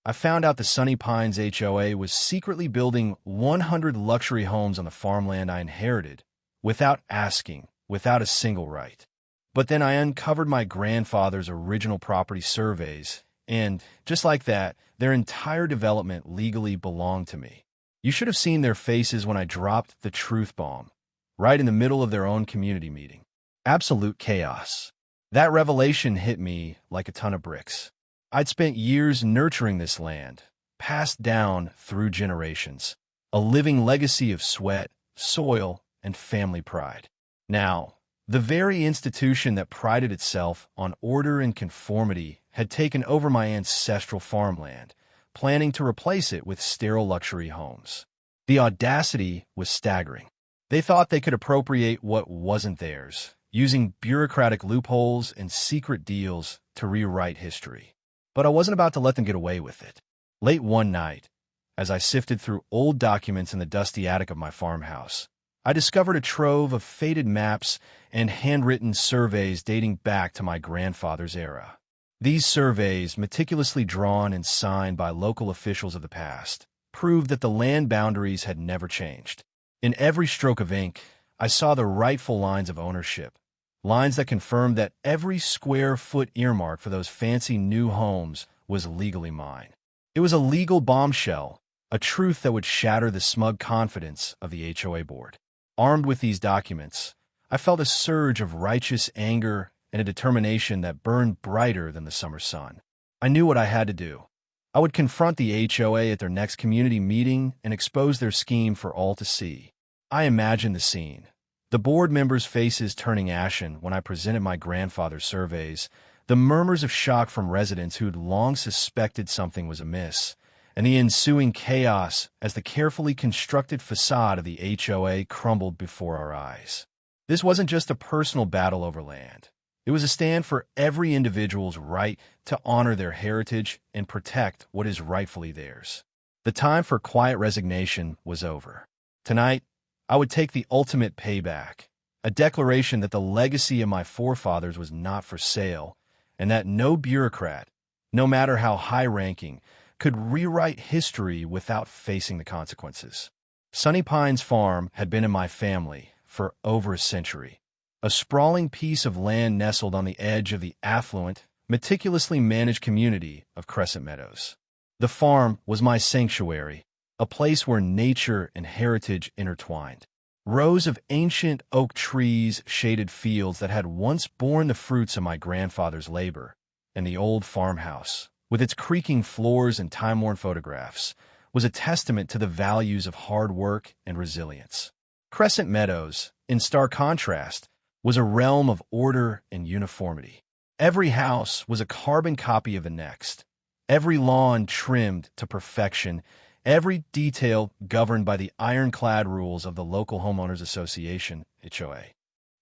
I found out the Sunny Pines HOA was secretly building 100 luxury homes on the farmland I inherited, without asking, without a single right. But then I uncovered my grandfather's original property surveys, and, just like that, their entire development legally belonged to me. You should have seen their faces when I dropped the truth bomb, right in the middle of their own community meeting. Absolute chaos. That revelation hit me like a ton of bricks. I'd spent years nurturing this land, passed down through generations, a living legacy of sweat, soil, and family pride. Now, the very institution that prided itself on order and conformity had taken over my ancestral farmland, planning to replace it with sterile luxury homes. The audacity was staggering. They thought they could appropriate what wasn't theirs, using bureaucratic loopholes and secret deals to rewrite history. But I wasn't about to let them get away with it. Late one night, as I sifted through old documents in the dusty attic of my farmhouse, I discovered a trove of faded maps and handwritten surveys dating back to my grandfather's era. These surveys, meticulously drawn and signed by local officials of the past, proved that the land boundaries had never changed. In every stroke of ink, I saw the rightful lines of ownership, lines that confirmed that every square foot earmarked for those fancy new homes was legally mine. It was a legal bombshell, a truth that would shatter the smug confidence of the HOA board. Armed with these documents, I felt a surge of righteous anger and a determination that burned brighter than the summer sun. I knew what I had to do. I would confront the HOA at their next community meeting and expose their scheme for all to see. I imagined the scene. The board members' faces turning ashen when I presented my grandfather's surveys, the murmurs of shock from residents who'd long suspected something was amiss, and the ensuing chaos as the carefully constructed facade of the HOA crumbled before our eyes. This wasn't just a personal battle over land. It was a stand for every individual's right to honor their heritage and protect what is rightfully theirs. The time for quiet resignation was over. Tonight, I would take the ultimate payback, a declaration that the legacy of my forefathers was not for sale, and that no bureaucrat, no matter how high-ranking, could rewrite history without facing the consequences. Sunny Pines Farm had been in my family for over a century, a sprawling piece of land nestled on the edge of the affluent, meticulously managed community of Crescent Meadows. The farm was my sanctuary, a place where nature and heritage intertwined. Rows of ancient oak trees shaded fields that had once borne the fruits of my grandfather's labor, and the old farmhouse, with its creaking floors and time-worn photographs, was a testament to the values of hard work and resilience. Crescent Meadows, in stark contrast, was a realm of order and uniformity. Every house was a carbon copy of the next, every lawn trimmed to perfection, every detail governed by the ironclad rules of the local homeowners association, HOA.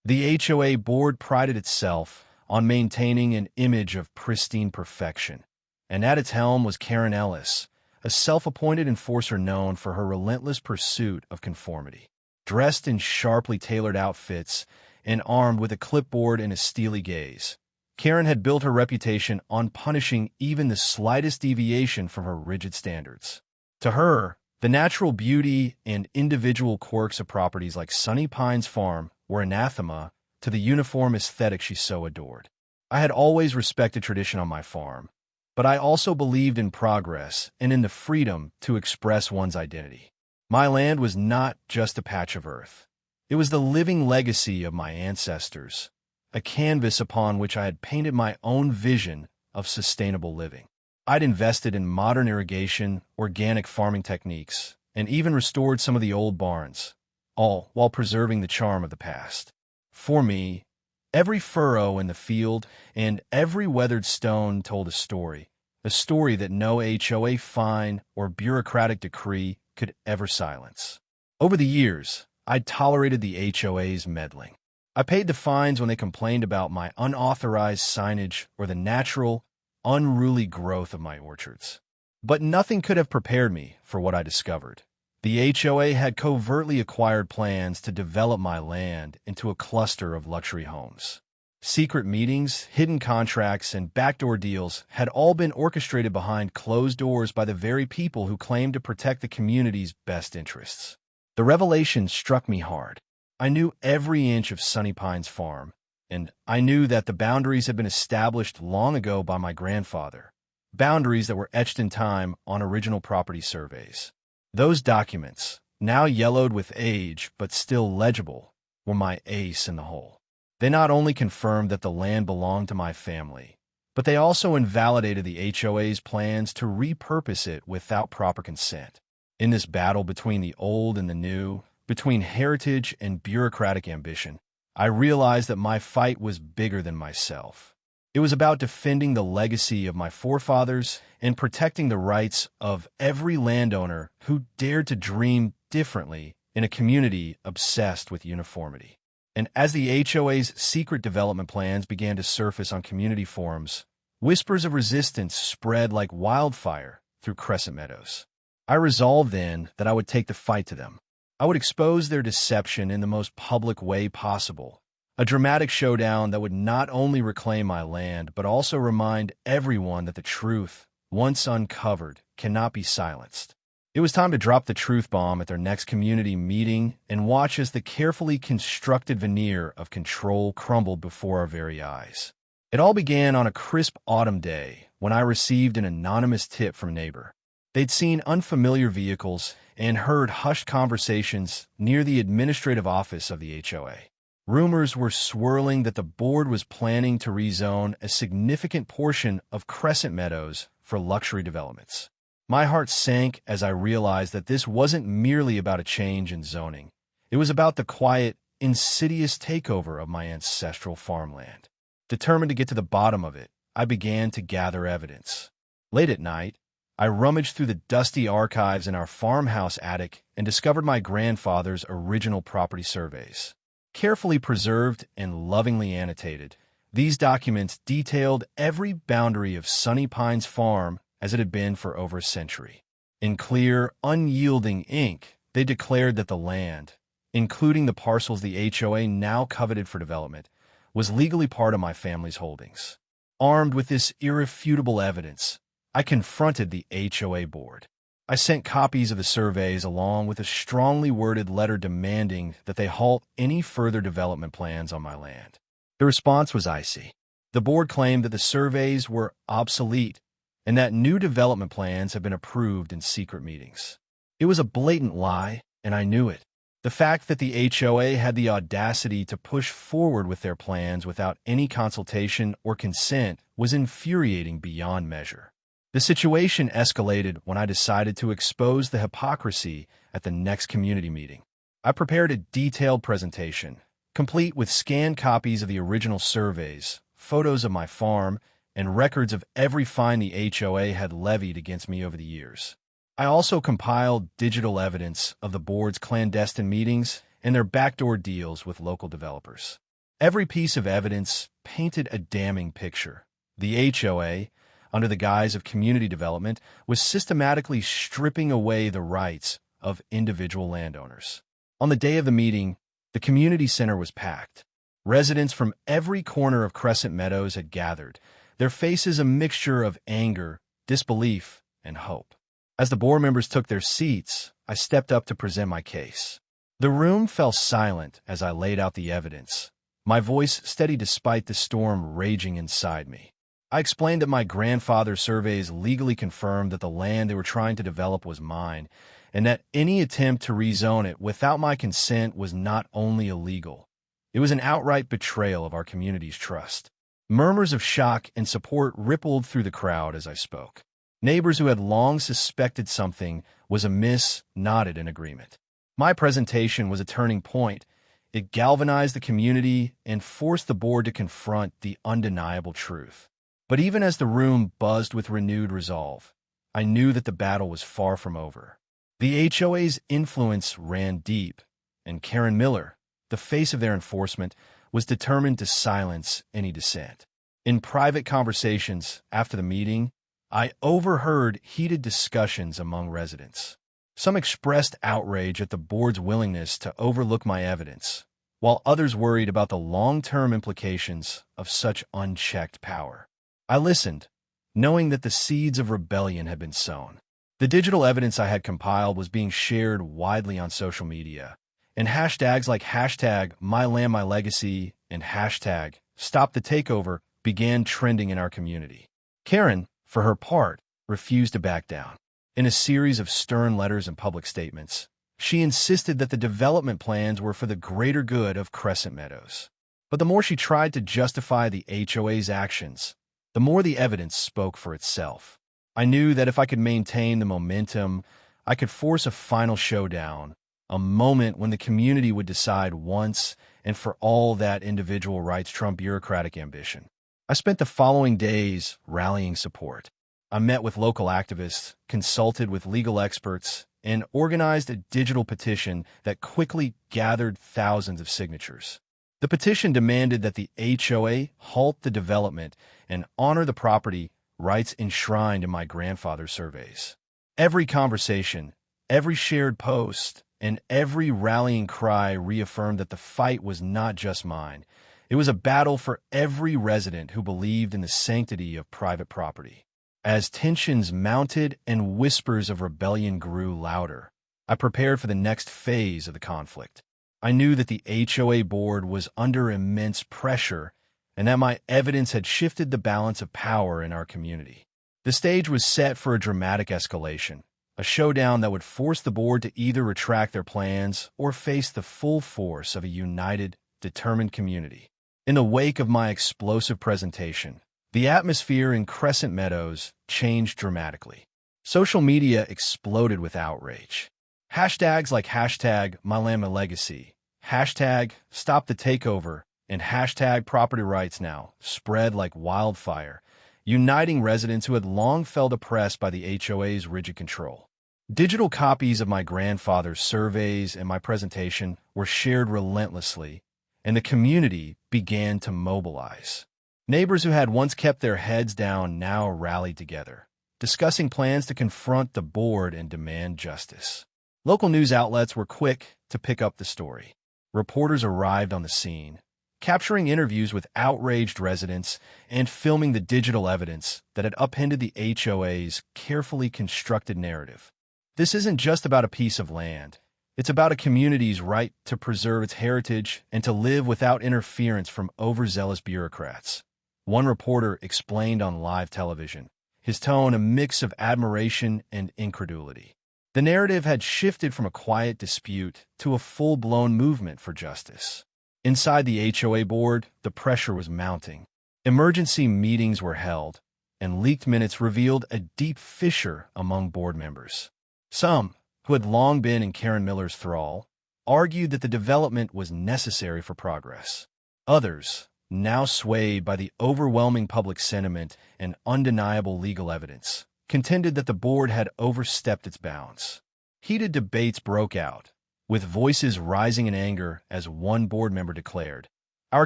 The HOA board prided itself on maintaining an image of pristine perfection, and at its helm was Karen Ellis, a self-appointed enforcer known for her relentless pursuit of conformity. Dressed in sharply tailored outfits and armed with a clipboard and a steely gaze, Karen had built her reputation on punishing even the slightest deviation from her rigid standards. To her, the natural beauty and individual quirks of properties like Sunny Pines Farm were anathema to the uniform aesthetic she so adored. I had always respected tradition on my farm, but I also believed in progress and in the freedom to express one's identity. My land was not just a patch of earth. It was the living legacy of my ancestors, a canvas upon which I had painted my own vision of sustainable living. I'd invested in modern irrigation, organic farming techniques, and even restored some of the old barns, all while preserving the charm of the past. For me, every furrow in the field and every weathered stone told a story that no HOA fine or bureaucratic decree could ever silence. Over the years, I'd tolerated the HOA's meddling. I paid the fines when they complained about my unauthorized signage or the natural, unruly growth of my orchards. But nothing could have prepared me for what I discovered. The HOA had covertly acquired plans to develop my land into a cluster of luxury homes. Secret meetings, hidden contracts, and backdoor deals had all been orchestrated behind closed doors by the very people who claimed to protect the community's best interests. The revelation struck me hard. I knew every inch of Sunny Pines Farm, and I knew that the boundaries had been established long ago by my grandfather, boundaries that were etched in time on original property surveys. Those documents, now yellowed with age but still legible, were my ace in the hole. They not only confirmed that the land belonged to my family, but they also invalidated the HOA's plans to repurpose it without proper consent. In this battle between the old and the new, between heritage and bureaucratic ambition, I realized that my fight was bigger than myself. It was about defending the legacy of my forefathers and protecting the rights of every landowner who dared to dream differently in a community obsessed with uniformity. And as the HOA's secret development plans began to surface on community forums, whispers of resistance spread like wildfire through Crescent Meadows. I resolved then that I would take the fight to them. I would expose their deception in the most public way possible, a dramatic showdown that would not only reclaim my land, but also remind everyone that the truth, once uncovered, cannot be silenced. It was time to drop the truth bomb at their next community meeting and watch as the carefully constructed veneer of control crumbled before our very eyes. It all began on a crisp autumn day when I received an anonymous tip from a neighbor. They'd seen unfamiliar vehicles and heard hushed conversations near the administrative office of the HOA. Rumors were swirling that the board was planning to rezone a significant portion of Crescent Meadows for luxury developments. My heart sank as I realized that this wasn't merely about a change in zoning. It was about the quiet, insidious takeover of my ancestral farmland. Determined to get to the bottom of it, I began to gather evidence. Late at night, I rummaged through the dusty archives in our farmhouse attic and discovered my grandfather's original property surveys. Carefully preserved and lovingly annotated, these documents detailed every boundary of Sunny Pines Farm as it had been for over a century. In clear, unyielding ink, they declared that the land, including the parcels the HOA now coveted for development, was legally part of my family's holdings. Armed with this irrefutable evidence, I confronted the HOA board. I sent copies of the surveys along with a strongly worded letter demanding that they halt any further development plans on my land. The response was icy. The board claimed that the surveys were obsolete and that new development plans had been approved in secret meetings. It was a blatant lie, and I knew it. The fact that the HOA had the audacity to push forward with their plans without any consultation or consent was infuriating beyond measure. The situation escalated when I decided to expose the hypocrisy at the next community meeting. I prepared a detailed presentation, complete with scanned copies of the original surveys, photos of my farm, and records of every fine the HOA had levied against me over the years. I also compiled digital evidence of the board's clandestine meetings and their backdoor deals with local developers. Every piece of evidence painted a damning picture. The HOA, under the guise of community development, was systematically stripping away the rights of individual landowners. On the day of the meeting, the community center was packed. Residents from every corner of Crescent Meadows had gathered, their faces a mixture of anger, disbelief, and hope. As the board members took their seats, I stepped up to present my case. The room fell silent as I laid out the evidence, my voice steady despite the storm raging inside me. I explained that my grandfather's surveys legally confirmed that the land they were trying to develop was mine, and that any attempt to rezone it without my consent was not only illegal, it was an outright betrayal of our community's trust. Murmurs of shock and support rippled through the crowd as I spoke. Neighbors who had long suspected something was amiss nodded in agreement. My presentation was a turning point. It galvanized the community and forced the board to confront the undeniable truth. But even as the room buzzed with renewed resolve, I knew that the battle was far from over. The HOA's influence ran deep, and Karen Miller, the face of their enforcement, was determined to silence any dissent. In private conversations after the meeting, I overheard heated discussions among residents. Some expressed outrage at the board's willingness to overlook my evidence, while others worried about the long-term implications of such unchecked power. I listened, knowing that the seeds of rebellion had been sown. The digital evidence I had compiled was being shared widely on social media, and hashtags like hashtag #MyLandMyLegacy and hashtag #StopTheTakeover began trending in our community. Karen, for her part, refused to back down. In a series of stern letters and public statements, she insisted that the development plans were for the greater good of Crescent Meadows. But the more she tried to justify the HOA's actions, the more the evidence spoke for itself. I knew that if I could maintain the momentum, I could force a final showdown, a moment when the community would decide once and for all that individual rights trump bureaucratic ambition. I spent the following days rallying support. I met with local activists, consulted with legal experts, and organized a digital petition that quickly gathered thousands of signatures. The petition demanded that the HOA halt the development and honor the property rights enshrined in my grandfather's surveys. Every conversation, every shared post, and every rallying cry reaffirmed that the fight was not just mine. It was a battle for every resident who believed in the sanctity of private property. As tensions mounted and whispers of rebellion grew louder, I prepared for the next phase of the conflict. I knew that the HOA board was under immense pressure and that my evidence had shifted the balance of power in our community. The stage was set for a dramatic escalation, a showdown that would force the board to either retract their plans or face the full force of a united, determined community. In the wake of my explosive presentation, the atmosphere in Crescent Meadows changed dramatically. Social media exploded with outrage. Hashtags like hashtag #MyLandMyLegacy, hashtag #StopTheTakeover, and hashtag #PropertyRightsNow spread like wildfire, uniting residents who had long felt oppressed by the HOA's rigid control. Digital copies of my grandfather's surveys and my presentation were shared relentlessly, and the community began to mobilize. Neighbors who had once kept their heads down now rallied together, discussing plans to confront the board and demand justice. Local news outlets were quick to pick up the story. Reporters arrived on the scene, capturing interviews with outraged residents and filming the digital evidence that had upended the HOA's carefully constructed narrative. This isn't just about a piece of land. It's about a community's right to preserve its heritage and to live without interference from overzealous bureaucrats. One reporter explained on live television, his tone a mix of admiration and incredulity. The narrative had shifted from a quiet dispute to a full-blown movement for justice. Inside the HOA board, the pressure was mounting. Emergency meetings were held, and leaked minutes revealed a deep fissure among board members. Some, who had long been in Karen Miller's thrall, argued that the development was necessary for progress. Others, now swayed by the overwhelming public sentiment and undeniable legal evidence, contended that the board had overstepped its bounds. Heated debates broke out, with voices rising in anger as one board member declared, "Our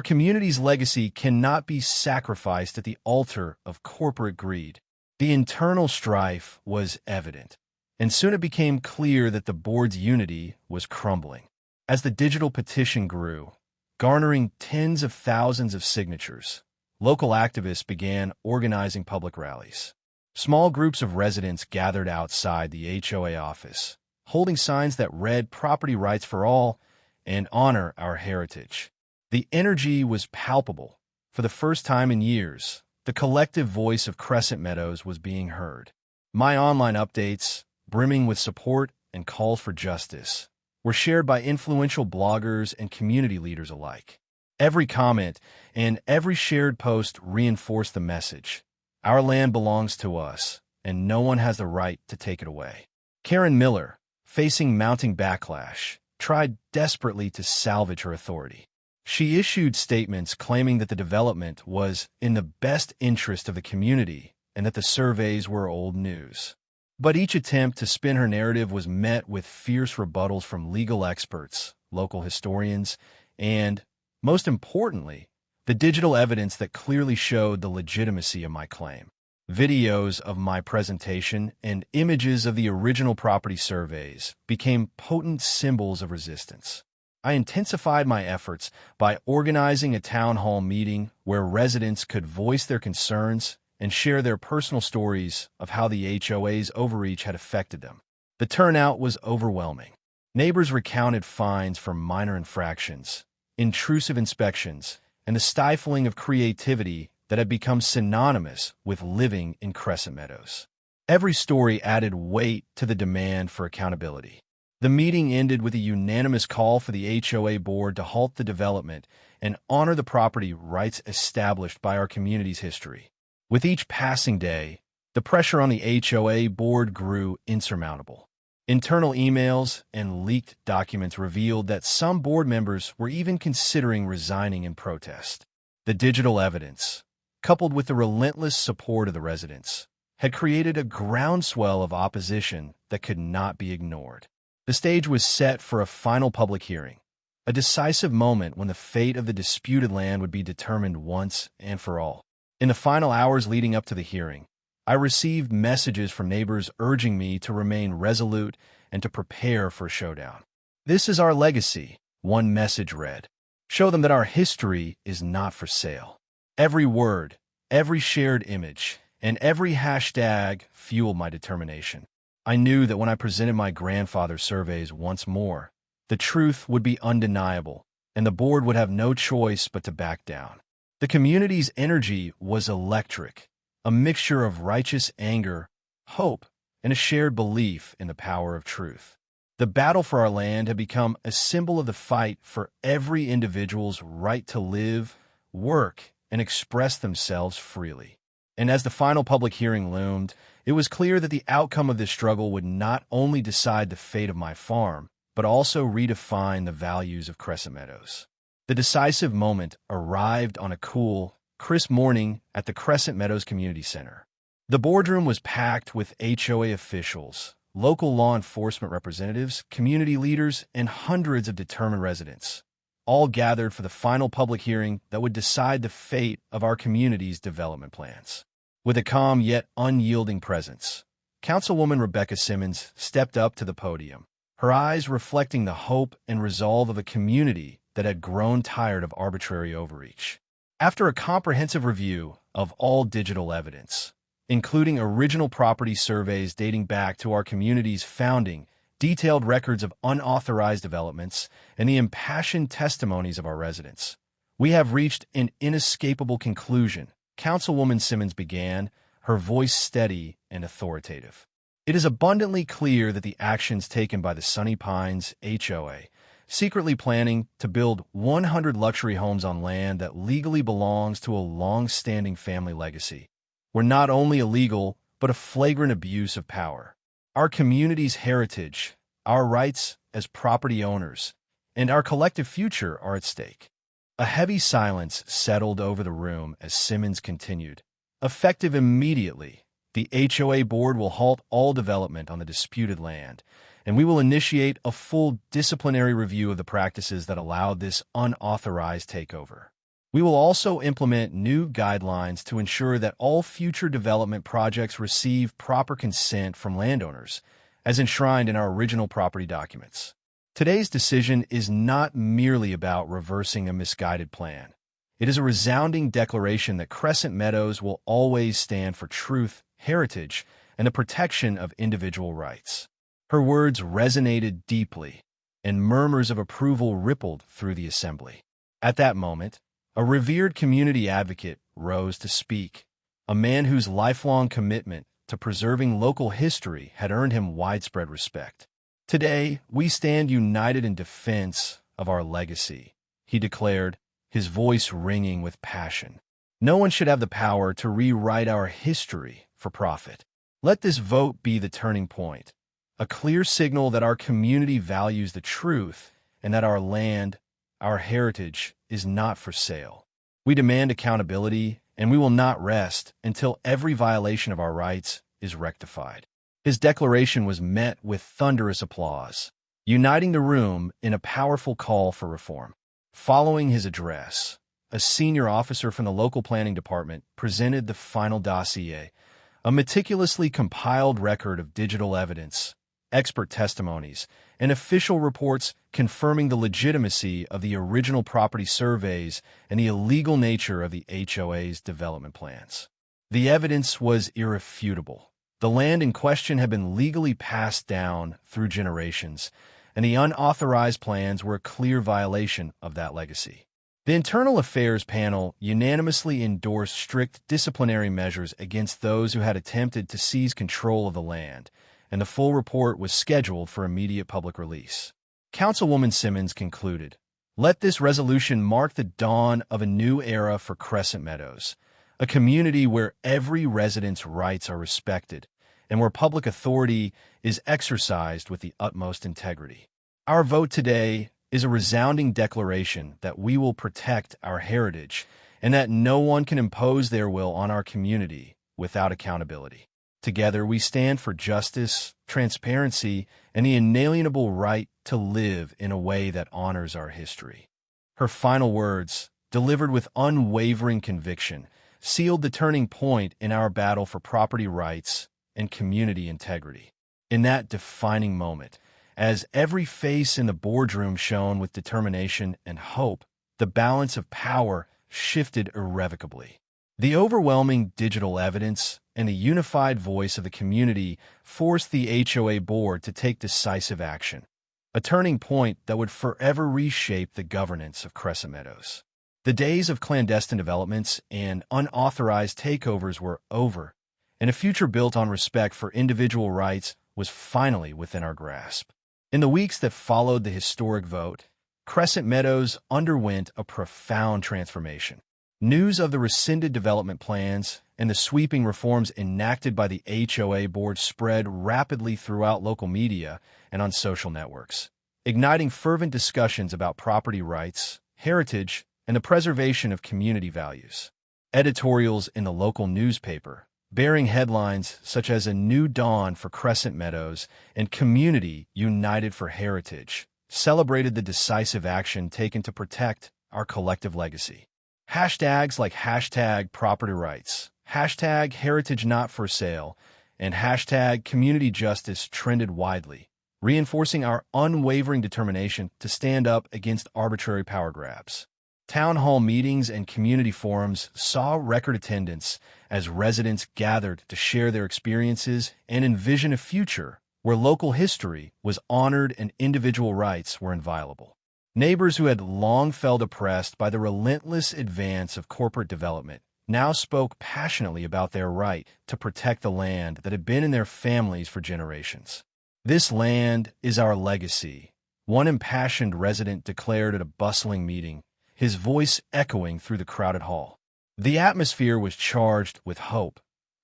community's legacy cannot be sacrificed at the altar of corporate greed." The internal strife was evident, and soon it became clear that the board's unity was crumbling. As the digital petition grew, garnering tens of thousands of signatures, local activists began organizing public rallies. Small groups of residents gathered outside the HOA office, holding signs that read "Property Rights for All" and "Honor Our Heritage." The energy was palpable. For the first time in years, the collective voice of Crescent Meadows was being heard. My online updates, brimming with support and calls for justice, were shared by influential bloggers and community leaders alike. Every comment and every shared post reinforced the message: our land belongs to us, and no one has the right to take it away. Karen Miller, facing mounting backlash, tried desperately to salvage her authority. She issued statements claiming that the development was in the best interest of the community and that the surveys were old news. But each attempt to spin her narrative was met with fierce rebuttals from legal experts, local historians, and, most importantly, the digital evidence that clearly showed the legitimacy of my claim. Videos of my presentation and images of the original property surveys became potent symbols of resistance. I intensified my efforts by organizing a town hall meeting where residents could voice their concerns and share their personal stories of how the HOA's overreach had affected them. The turnout was overwhelming. Neighbors recounted fines for minor infractions, intrusive inspections, and the stifling of creativity that had become synonymous with living in Crescent Meadows. Every story added weight to the demand for accountability. The meeting ended with a unanimous call for the HOA board to halt the development and honor the property rights established by our community's history. With each passing day, the pressure on the HOA board grew insurmountable. Internal emails and leaked documents revealed that some board members were even considering resigning in protest. The digital evidence, coupled with the relentless support of the residents, had created a groundswell of opposition that could not be ignored. The stage was set for a final public hearing, a decisive moment when the fate of the disputed land would be determined once and for all. In the final hours leading up to the hearing, I received messages from neighbors urging me to remain resolute and to prepare for a showdown. "This is our legacy," one message read. "Show them that our history is not for sale." Every word, every shared image, and every hashtag fueled my determination. I knew that when I presented my grandfather's surveys once more, the truth would be undeniable, and the board would have no choice but to back down. The community's energy was electric, a mixture of righteous anger, hope, and a shared belief in the power of truth. The battle for our land had become a symbol of the fight for every individual's right to live, work, and express themselves freely. And as the final public hearing loomed, it was clear that the outcome of this struggle would not only decide the fate of my farm, but also redefine the values of Crescent Meadows. The decisive moment arrived on a cool, crisp morning at the Crescent Meadows Community Center. The boardroom was packed with HOA officials, local law enforcement representatives, community leaders, and hundreds of determined residents, all gathered for the final public hearing that would decide the fate of our community's development plans. With a calm yet unyielding presence, Councilwoman Rebecca Simmons stepped up to the podium, her eyes reflecting the hope and resolve of a community that had grown tired of arbitrary overreach. After a comprehensive review of all digital evidence, including original property surveys dating back to our community's founding, detailed records of unauthorized developments, and the impassioned testimonies of our residents, we have reached an inescapable conclusion. Councilwoman Simmons began, her voice steady and authoritative. "It is abundantly clear that the actions taken by the Sunny Pines HOA, secretly planning to build 100 luxury homes on land that legally belongs to a long-standing family legacy, were not only illegal, but a flagrant abuse of power. Our community's heritage, our rights as property owners, and our collective future are at stake." A heavy silence settled over the room as Simmons continued. "Effective immediately, the HOA board will halt all development on the disputed land, and we will initiate a full disciplinary review of the practices that allowed this unauthorized takeover. We will also implement new guidelines to ensure that all future development projects receive proper consent from landowners, as enshrined in our original property documents. Today's decision is not merely about reversing a misguided plan. It is a resounding declaration that Crescent Meadows will always stand for truth, heritage, and the protection of individual rights." Her words resonated deeply, and murmurs of approval rippled through the assembly. At that moment, a revered community advocate rose to speak, a man whose lifelong commitment to preserving local history had earned him widespread respect. "Today, we stand united in defense of our legacy," he declared, his voice ringing with passion. "No one should have the power to rewrite our history for profit. Let this vote be the turning point, a clear signal that our community values the truth and that our land, our heritage, is not for sale. We demand accountability, and we will not rest until every violation of our rights is rectified." His declaration was met with thunderous applause, uniting the room in a powerful call for reform. Following his address, a senior officer from the local planning department presented the final dossier, a meticulously compiled record of digital evidence, expert testimonies, and official reports confirming the legitimacy of the original property surveys and the illegal nature of the HOA's development plans. The evidence was irrefutable. The land in question had been legally passed down through generations, and the unauthorized plans were a clear violation of that legacy. The Internal Affairs Panel unanimously endorsed strict disciplinary measures against those who had attempted to seize control of the land, and the full report was scheduled for immediate public release. Councilwoman Simmons concluded, "Let this resolution mark the dawn of a new era for Crescent Meadows, a community where every resident's rights are respected and where public authority is exercised with the utmost integrity. Our vote today is a resounding declaration that we will protect our heritage and that no one can impose their will on our community without accountability. Together, we stand for justice, transparency, and the inalienable right to live in a way that honors our history." Her final words, delivered with unwavering conviction, sealed the turning point in our battle for property rights and community integrity. In that defining moment, as every face in the boardroom shone with determination and hope, the balance of power shifted irrevocably. The overwhelming digital evidence and the unified voice of the community forced the HOA board to take decisive action, a turning point that would forever reshape the governance of Crescent Meadows. The days of clandestine developments and unauthorized takeovers were over, and a future built on respect for individual rights was finally within our grasp. In the weeks that followed the historic vote, Crescent Meadows underwent a profound transformation. News of the rescinded development plans and the sweeping reforms enacted by the HOA board spread rapidly throughout local media and on social networks, igniting fervent discussions about property rights, heritage, and the preservation of community values. Editorials in the local newspaper, bearing headlines such as "A New Dawn for Crescent Meadows" and "Community United for Heritage," celebrated the decisive action taken to protect our collective legacy. Hashtags like #PropertyRights, #HeritageNotForSale, and #CommunityJustice trended widely, reinforcing our unwavering determination to stand up against arbitrary power grabs. Town hall meetings and community forums saw record attendance as residents gathered to share their experiences and envision a future where local history was honored and individual rights were inviolable. Neighbors who had long felt oppressed by the relentless advance of corporate development now spoke passionately about their right to protect the land that had been in their families for generations. "This land is our legacy," one impassioned resident declared at a bustling meeting, his voice echoing through the crowded hall. The atmosphere was charged with hope,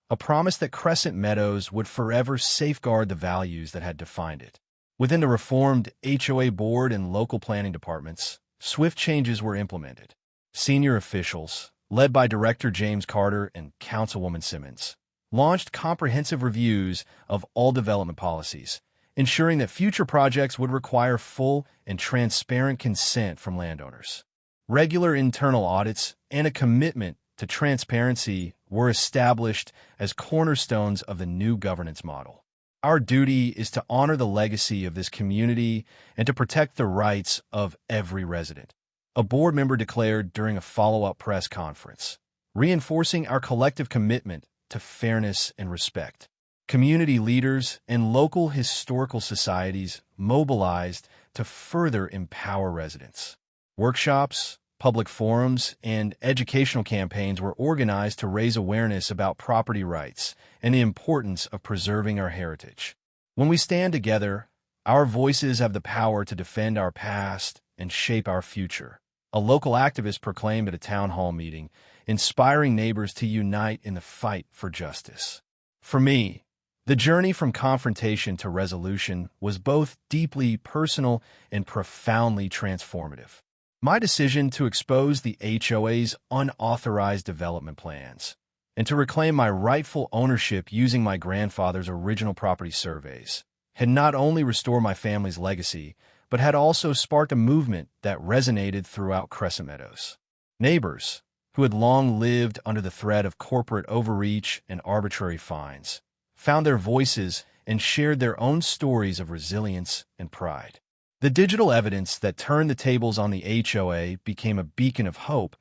a promise that Crescent Meadows would forever safeguard the values that had defined it. Within the reformed HOA board and local planning departments, swift changes were implemented. Senior officials, led by Director James Carter and Councilwoman Simmons, launched comprehensive reviews of all development policies, ensuring that future projects would require full and transparent consent from landowners. Regular internal audits and a commitment to transparency were established as cornerstones of the new governance model. Our duty is to honor the legacy of this community and to protect the rights of every resident, a board member declared during a follow-up press conference, reinforcing our collective commitment to fairness and respect. Community leaders and local historical societies mobilized to further empower residents. Workshops, public forums, and educational campaigns were organized to raise awareness about property rights and the importance of preserving our heritage. When we stand together, our voices have the power to defend our past and shape our future, a local activist proclaimed at a town hall meeting, inspiring neighbors to unite in the fight for justice. For me, the journey from confrontation to resolution was both deeply personal and profoundly transformative. My decision to expose the HOA's unauthorized development plans and to reclaim my rightful ownership using my grandfather's original property surveys had not only restored my family's legacy, but had also sparked a movement that resonated throughout Crescent Meadows. Neighbors, who had long lived under the threat of corporate overreach and arbitrary fines, found their voices and shared their own stories of resilience and pride. The digital evidence that turned the tables on the HOA became a beacon of hope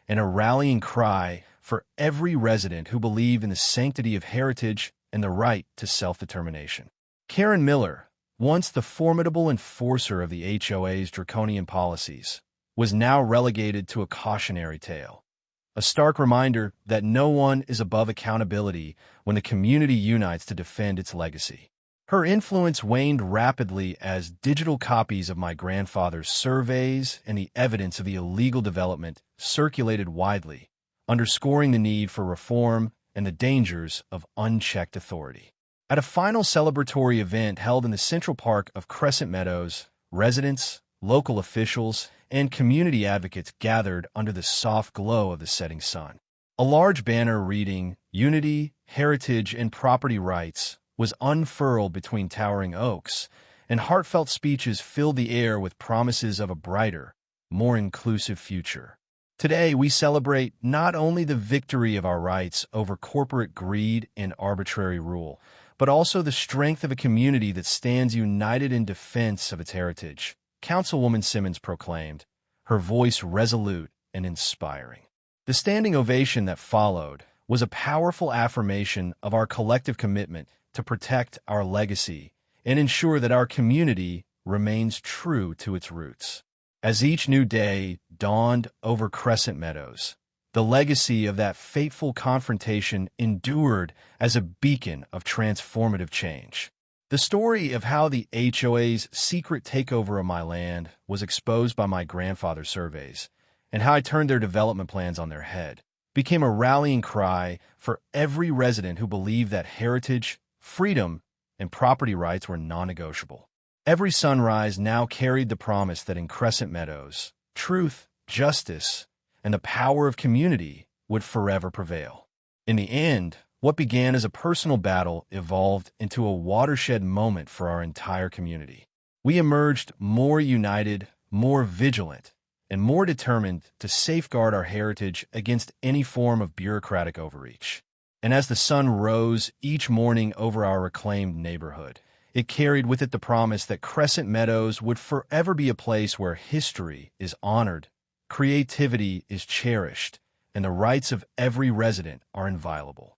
and a rallying cry for every resident who believed in the sanctity of heritage and the right to self-determination. Karen Miller, once the formidable enforcer of the HOA's draconian policies, was now relegated to a cautionary tale, a stark reminder that no one is above accountability when the community unites to defend its legacy. Her influence waned rapidly as digital copies of my grandfather's surveys and the evidence of the illegal development circulated widely, underscoring the need for reform and the dangers of unchecked authority. At a final celebratory event held in the Central Park of Crescent Meadows, residents, local officials, and community advocates gathered under the soft glow of the setting sun. A large banner reading, "Unity, Heritage, and Property Rights," was unfurled between towering oaks, and heartfelt speeches filled the air with promises of a brighter, more inclusive future. Today, we celebrate not only the victory of our rights over corporate greed and arbitrary rule, but also the strength of a community that stands united in defense of its heritage, Councilwoman Simmons proclaimed, her voice resolute and inspiring. The standing ovation that followed was a powerful affirmation of our collective commitment to protect our legacy and ensure that our community remains true to its roots. As each new day dawned over Crescent Meadows, the legacy of that fateful confrontation endured as a beacon of transformative change. The story of how the HOA's secret takeover of my land was exposed by my grandfather's surveys, and how I turned their development plans on their head, became a rallying cry for every resident who believed that heritage, freedom, and property rights were non-negotiable. Every sunrise now carried the promise that in Crescent Meadows, truth, justice, and the power of community would forever prevail. In the end, what began as a personal battle evolved into a watershed moment for our entire community. We emerged more united, more vigilant, and more determined to safeguard our heritage against any form of bureaucratic overreach. And as the sun rose each morning over our reclaimed neighborhood, it carried with it the promise that Crescent Meadows would forever be a place where history is honored, creativity is cherished, and the rights of every resident are inviolable.